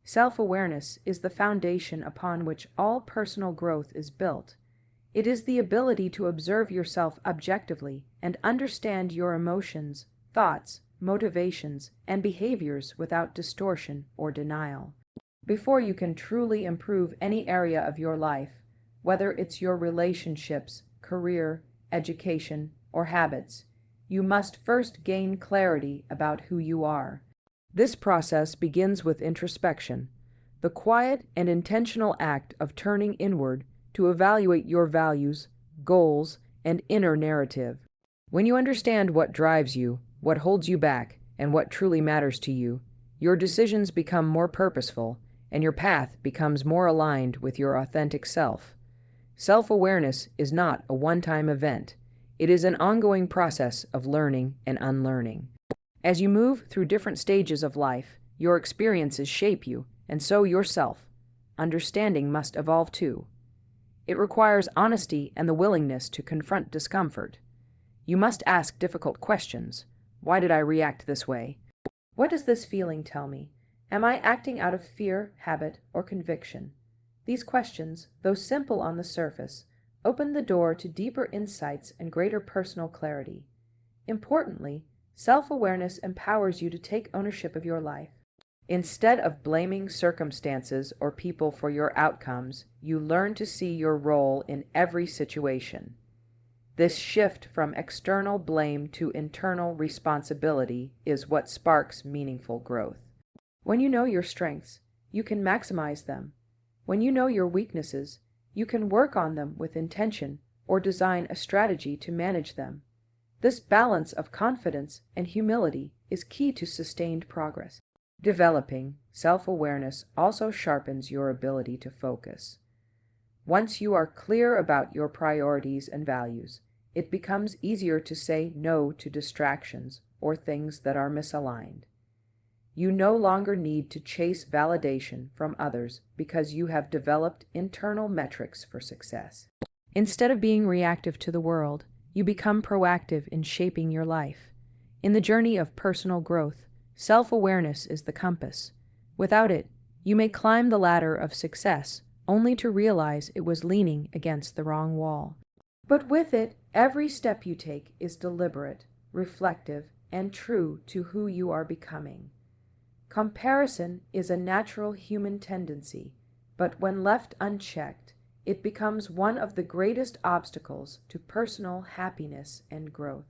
Self-awareness is the foundation upon which all personal growth is built. It is the ability to observe yourself objectively and understand your emotions, thoughts, motivations, and behaviors without distortion or denial. Before you can truly improve any area of your life, whether it's your relationships, career, education, or habits, you must first gain clarity about who you are. This process begins with introspection, the quiet and intentional act of turning inward to evaluate your values, goals, and inner narrative. When you understand what drives you, what holds you back, and what truly matters to you, your decisions become more purposeful, and your path becomes more aligned with your authentic self. Self-awareness is not a one-time event. It is an ongoing process of learning and unlearning. As you move through different stages of life, your experiences shape you, and so yourself. Understanding must evolve too. It requires honesty and the willingness to confront discomfort. You must ask difficult questions. Why did I react this way? What does this feeling tell me? Am I acting out of fear, habit, or conviction? These questions, though simple on the surface, open the door to deeper insights and greater personal clarity. Importantly, self-awareness empowers you to take ownership of your life. Instead of blaming circumstances or people for your outcomes, you learn to see your role in every situation. This shift from external blame to internal responsibility is what sparks meaningful growth. When you know your strengths, you can maximize them. When you know your weaknesses, you can work on them with intention or design a strategy to manage them. This balance of confidence and humility is key to sustained progress. Developing self-awareness also sharpens your ability to focus. Once you are clear about your priorities and values, it becomes easier to say no to distractions or things that are misaligned. You no longer need to chase validation from others because you have developed internal metrics for success. Instead of being reactive to the world, you become proactive in shaping your life. In the journey of personal growth, self-awareness is the compass. Without it, you may climb the ladder of success only to realize it was leaning against the wrong wall. But with it, every step you take is deliberate, reflective, and true to who you are becoming. Comparison is a natural human tendency, but when left unchecked, it becomes one of the greatest obstacles to personal happiness and growth.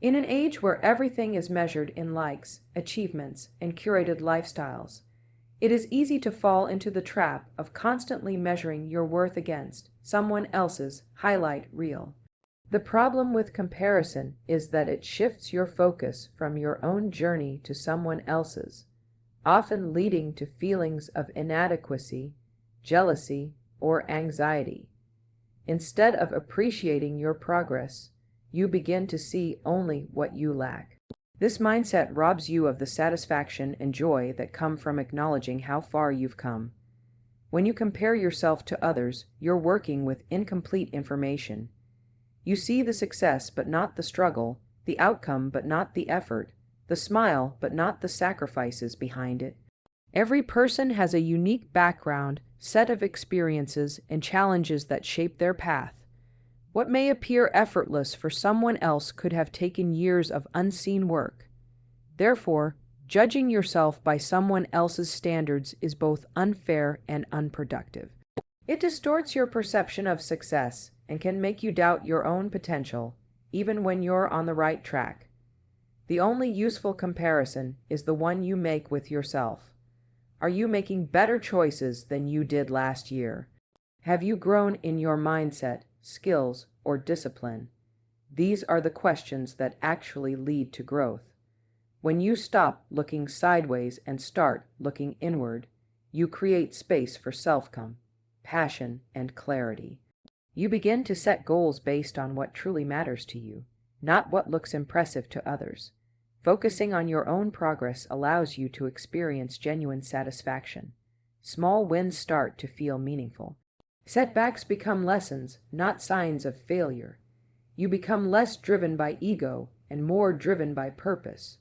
In an age where everything is measured in likes, achievements, and curated lifestyles, it is easy to fall into the trap of constantly measuring your worth against someone else's highlight reel. The problem with comparison is that it shifts your focus from your own journey to someone else's, often leading to feelings of inadequacy, jealousy, or anxiety. Instead of appreciating your progress, you begin to see only what you lack. This mindset robs you of the satisfaction and joy that come from acknowledging how far you've come. When you compare yourself to others, you're working with incomplete information. You see the success but not the struggle, the outcome but not the effort, the smile but not the sacrifices behind it. Every person has a unique background, set of experiences, and challenges that shape their path. What may appear effortless for someone else could have taken years of unseen work. Therefore, judging yourself by someone else's standards is both unfair and unproductive. It distorts your perception of success and can make you doubt your own potential, even when you're on the right track. The only useful comparison is the one you make with yourself. Are you making better choices than you did last year? Have you grown in your mindset, skills, or discipline? These are the questions that actually lead to growth. When you stop looking sideways and start looking inward, you create space for self-compassion and clarity. You begin to set goals based on what truly matters to you, not what looks impressive to others. Focusing on your own progress allows you to experience genuine satisfaction. Small wins start to feel meaningful. Setbacks become lessons, not signs of failure. You become less driven by ego and more driven by purpose.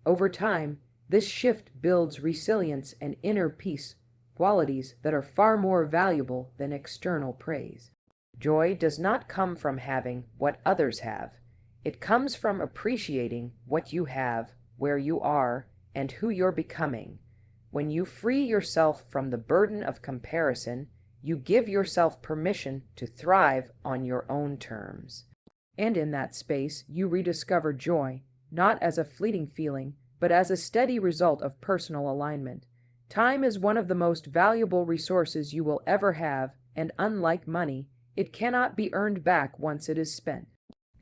Over time, This shift builds resilience and inner peace, qualities that are far more valuable than external praise. Joy does not come from having what others have. It comes from appreciating what you have, where you are, and who you're becoming. When you free yourself from the burden of comparison, you give yourself permission to thrive on your own terms. And in that space, you rediscover joy, not as a fleeting feeling, but as a steady result of personal alignment. Time is one of the most valuable resources you will ever have, and unlike money, it cannot be earned back once it is spent.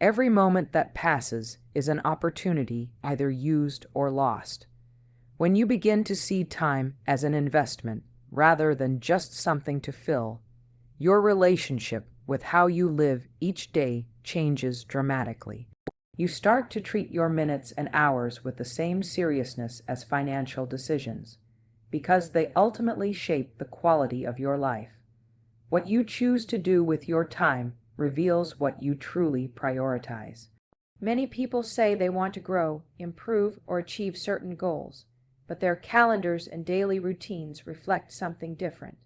Every moment that passes is an opportunity either used or lost. When you begin to see time as an investment rather than just something to fill, your relationship with how you live each day changes dramatically. You start to treat your minutes and hours with the same seriousness as financial decisions, because they ultimately shape the quality of your life. What you choose to do with your time reveals what you truly prioritize. Many people say they want to grow, improve, or achieve certain goals, but their calendars and daily routines reflect something different.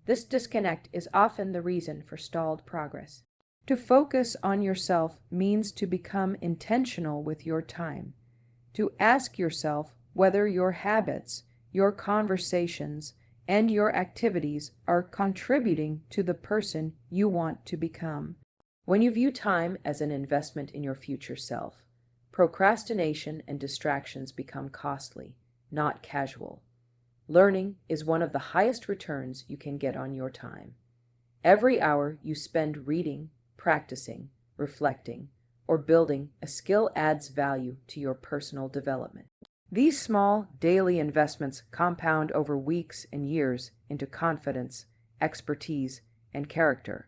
This disconnect is often the reason for stalled progress. To focus on yourself means to become intentional with your time, to ask yourself whether your habits, your conversations, and your activities are contributing to the person you want to become. When you view time as an investment in your future self, procrastination and distractions become costly, not casual. Learning is one of the highest returns you can get on your time. Every hour you spend reading, practicing, reflecting, or building a skill adds value to your personal development. These small, daily investments compound over weeks and years into confidence, expertise, and character.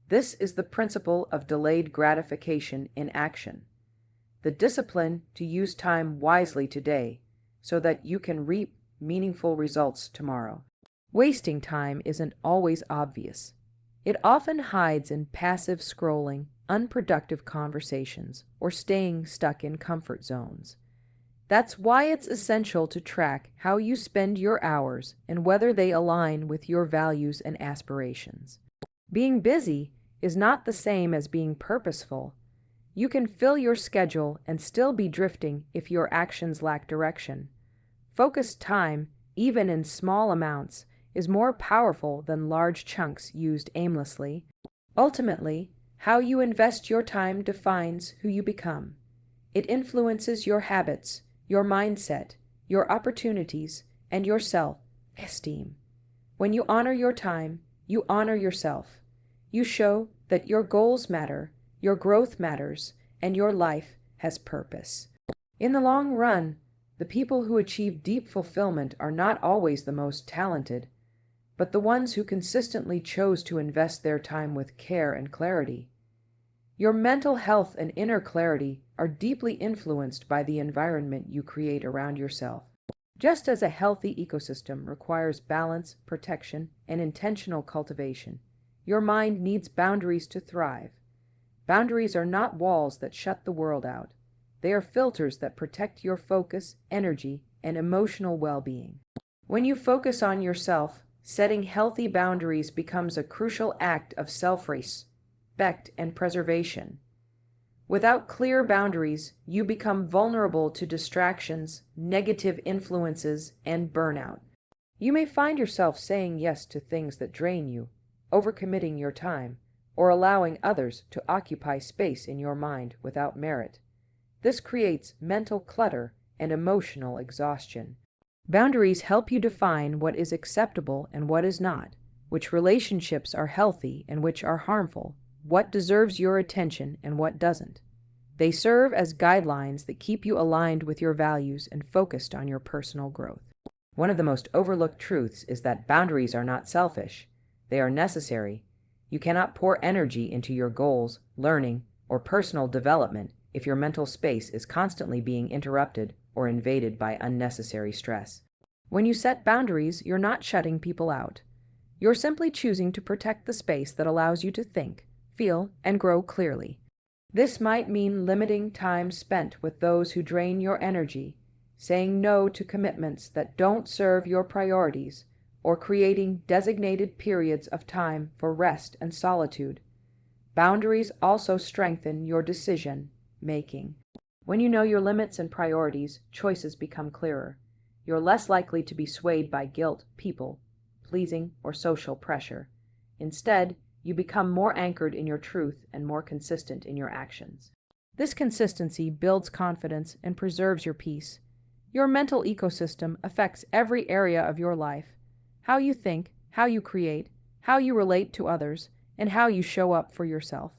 This is the principle of delayed gratification in action. The discipline to use time wisely today so that you can reap meaningful results tomorrow. Wasting time isn't always obvious. It often hides in passive scrolling, unproductive conversations, or staying stuck in comfort zones. That's why it's essential to track how you spend your hours and whether they align with your values and aspirations. Being busy is not the same as being purposeful. You can fill your schedule and still be drifting if your actions lack direction. Focused time, even in small amounts, is more powerful than large chunks used aimlessly. Ultimately, how you invest your time defines who you become. It influences your habits, your mindset, your opportunities, and your self-esteem. When you honor your time, you honor yourself. You show that your goals matter, your growth matters, and your life has purpose. In the long run, the people who achieve deep fulfillment are not always the most talented, but the ones who consistently chose to invest their time with care and clarity. Your mental health and inner clarity are deeply influenced by the environment you create around yourself. Just as a healthy ecosystem requires balance, protection, and intentional cultivation, your mind needs boundaries to thrive. Boundaries are not walls that shut the world out. They are filters that protect your focus, energy, and emotional well-being. When you focus on yourself, setting healthy boundaries becomes a crucial act of self-respect and preservation. Without clear boundaries, you become vulnerable to distractions, negative influences, and burnout. You may find yourself saying yes to things that drain you, overcommitting your time, or allowing others to occupy space in your mind without merit. This creates mental clutter and emotional exhaustion. Boundaries help you define what is acceptable and what is not, which relationships are healthy and which are harmful, what deserves your attention and what doesn't. They serve as guidelines that keep you aligned with your values and focused on your personal growth. One of the most overlooked truths is that boundaries are not selfish. They are necessary. You cannot pour energy into your goals, learning, or personal development if your mental space is constantly being interrupted or invaded by unnecessary stress. When you set boundaries, you're not shutting people out. You're simply choosing to protect the space that allows you to think, feel, and grow clearly. This might mean limiting time spent with those who drain your energy, saying no to commitments that don't serve your priorities, or creating designated periods of time for rest and solitude. Boundaries also strengthen your decision making. When you know your limits and priorities, choices become clearer. You're less likely to be swayed by guilt, people pleasing, or social pressure. Instead, you become more anchored in your truth and more consistent in your actions. This consistency builds confidence and preserves your peace. Your mental ecosystem affects every area of your life: how you think, how you create, how you relate to others, and how you show up for yourself.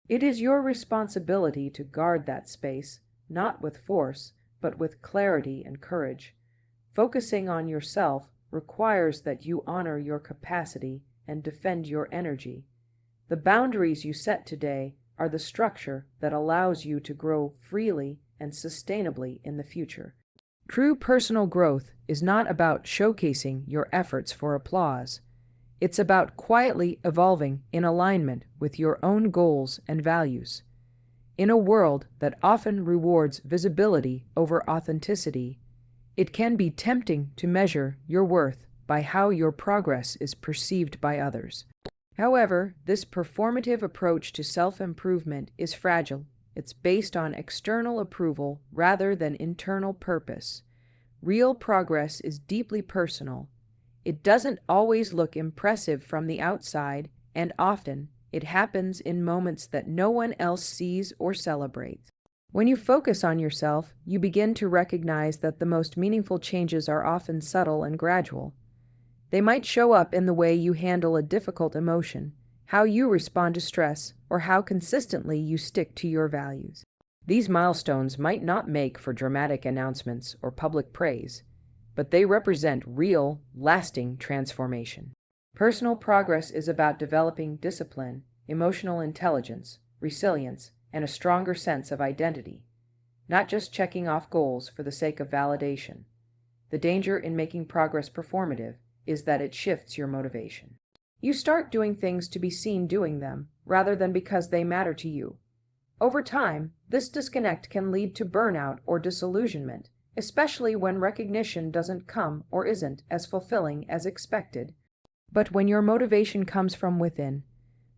It is your responsibility to guard that space, not with force, but with clarity and courage. Focusing on yourself requires that you honor your capacity and defend your energy. The boundaries you set today are the structure that allows you to grow freely and sustainably in the future. True personal growth is not about showcasing your efforts for applause. It's about quietly evolving in alignment with your own goals and values. In a world that often rewards visibility over authenticity, it can be tempting to measure your worth by how your progress is perceived by others. However, this performative approach to self-improvement is fragile. It's based on external approval rather than internal purpose. Real progress is deeply personal. It doesn't always look impressive from the outside, and often it happens in moments that no one else sees or celebrates. When you focus on yourself, you begin to recognize that the most meaningful changes are often subtle and gradual. They might show up in the way you handle a difficult emotion, how you respond to stress, or how consistently you stick to your values. These milestones might not make for dramatic announcements or public praise, but they represent real, lasting transformation. Personal progress is about developing discipline, emotional intelligence, resilience, and a stronger sense of identity, not just checking off goals for the sake of validation. The danger in making progress performative is that it shifts your motivation. You start doing things to be seen doing them, rather than because they matter to you. Over time, this disconnect can lead to burnout or disillusionment, especially when recognition doesn't come or isn't as fulfilling as expected. But when your motivation comes from within,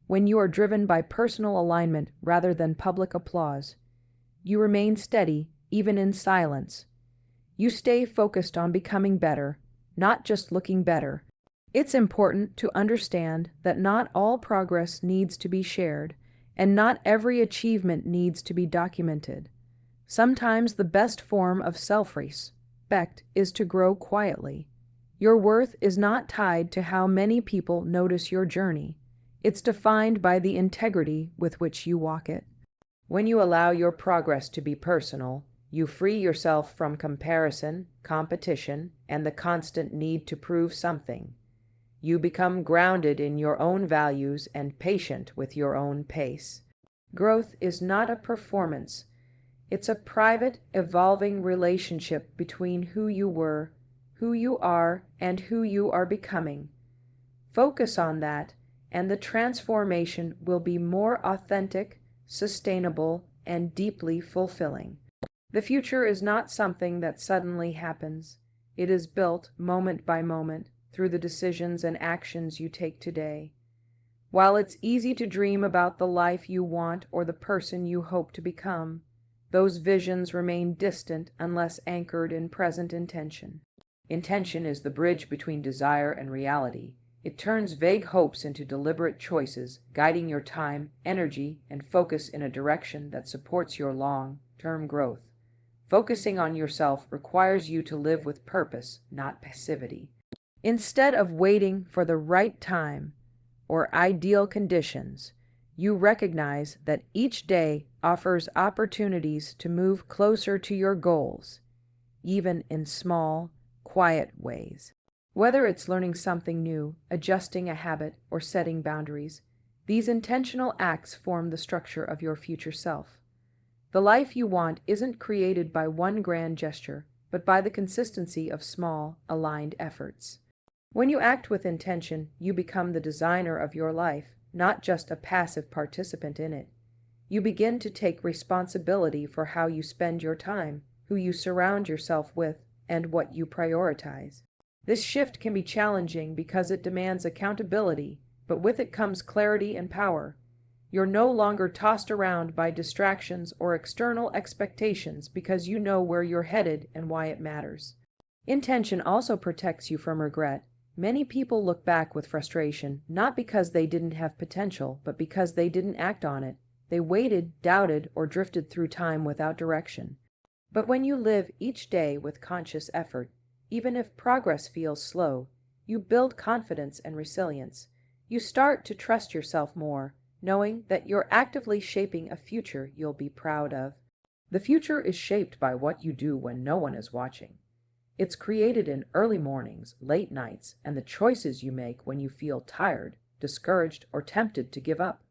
when you are driven by personal alignment rather than public applause, you remain steady even in silence. You stay focused on becoming better, not just looking better. It's important to understand that not all progress needs to be shared, and not every achievement needs to be documented. Sometimes the best form of self-respect is to grow quietly. Your worth is not tied to how many people notice your journey. It's defined by the integrity with which you walk it. When you allow your progress to be personal, you free yourself from comparison, competition, and the constant need to prove something. You become grounded in your own values and patient with your own pace. Growth is not a performance. It's a private, evolving relationship between who you were, who you are, and who you are becoming. Focus on that, and the transformation will be more authentic, sustainable, and deeply fulfilling. The future is not something that suddenly happens. It is built moment by moment through the decisions and actions you take today. While it's easy to dream about the life you want or the person you hope to become, those visions remain distant unless anchored in present intention. Intention is the bridge between desire and reality. It turns vague hopes into deliberate choices, guiding your time, energy, and focus in a direction that supports your long-term growth. Focusing on yourself requires you to live with purpose, not passivity. Instead of waiting for the right time or ideal conditions, you recognize that each day offers opportunities to move closer to your goals, even in small, quiet ways. Whether it's learning something new, adjusting a habit, or setting boundaries, these intentional acts form the structure of your future self. The life you want isn't created by one grand gesture, but by the consistency of small, aligned efforts. When you act with intention, you become the designer of your life, not just a passive participant in it. You begin to take responsibility for how you spend your time, who you surround yourself with, and what you prioritize. This shift can be challenging because it demands accountability, but with it comes clarity and power. You're no longer tossed around by distractions or external expectations because you know where you're headed and why it matters. Intention also protects you from regret. Many people look back with frustration, not because they didn't have potential, but because they didn't act on it. They waited, doubted, or drifted through time without direction. But when you live each day with conscious effort, even if progress feels slow, you build confidence and resilience. You start to trust yourself more, knowing that you're actively shaping a future you'll be proud of. The future is shaped by what you do when no one is watching. It's created in early mornings, late nights, and the choices you make when you feel tired, discouraged, or tempted to give up.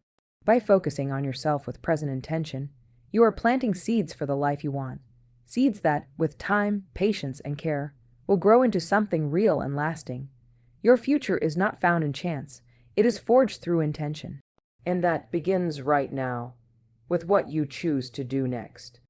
By focusing on yourself with present intention, you are planting seeds for the life you want. Seeds that, with time, patience, and care, will grow into something real and lasting. Your future is not found in chance. It is forged through intention. And that begins right now, with what you choose to do next.